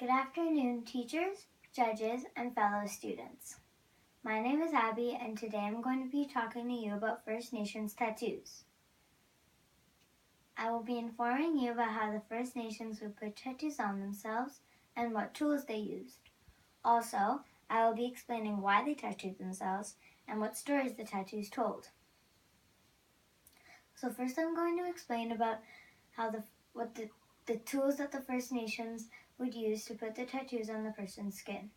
Good afternoon, teachers, judges, and fellow students. My name is Abby, and today I'm going to be talking to you about First Nations tattoos. I will be informing you about how the First Nations would put tattoos on themselves and what tools they used. Also, I will be explaining why they tattooed themselves and what stories the tattoos told. So first I'm going to explain about how the tools that the First Nations would use to put the tattoos on the person's skin.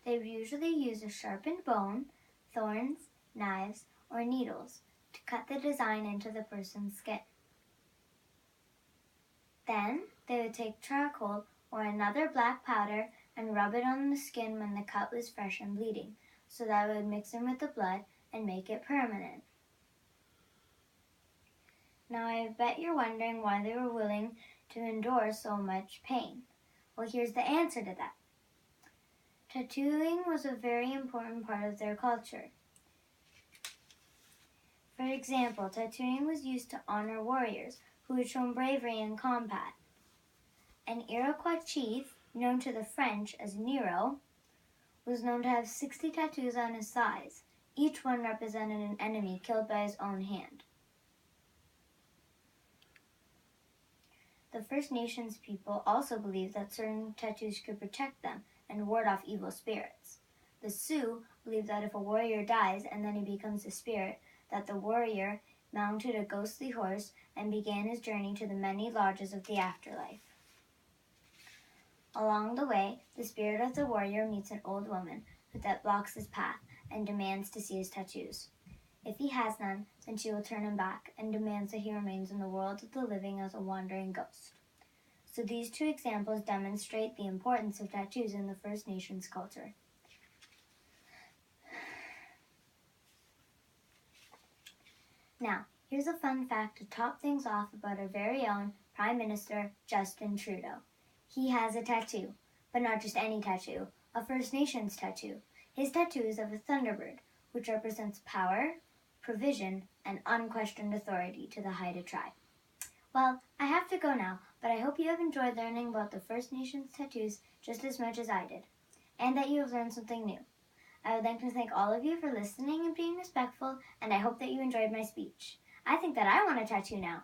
They would usually use a sharpened bone, thorns, knives, or needles to cut the design into the person's skin. Then they would take charcoal or another black powder and rub it on the skin when the cut was fresh and bleeding, so that it would mix in with the blood and make it permanent. Now I bet you're wondering why they were willing to endure so much pain. Well, here's the answer to that. Tattooing was a very important part of their culture. For example, tattooing was used to honor warriors who had shown bravery in combat. An Iroquois chief, known to the French as Nero, was known to have 60 tattoos on his thighs. Each one represented an enemy killed by his own hand. The First Nations people also believed that certain tattoos could protect them and ward off evil spirits. The Sioux believed that if a warrior dies and then he becomes a spirit, that the warrior mounted a ghostly horse and began his journey to the many lodges of the afterlife. Along the way, the spirit of the warrior meets an old woman that blocks his path and demands to see his tattoos. If he has none, then she will turn him back and demands that he remains in the world of the living as a wandering ghost. So these two examples demonstrate the importance of tattoos in the First Nations culture. Now, here's a fun fact to top things off about our very own Prime Minister, Justin Trudeau. He has a tattoo, but not just any tattoo, a First Nations tattoo. His tattoo is of a thunderbird, which represents power, provision, and unquestioned authority to the Haida tribe. Well, I have to go now, but I hope you have enjoyed learning about the First Nations tattoos just as much as I did, and that you have learned something new. I would like to thank all of you for listening and being respectful, and I hope that you enjoyed my speech. I think that I want a tattoo now.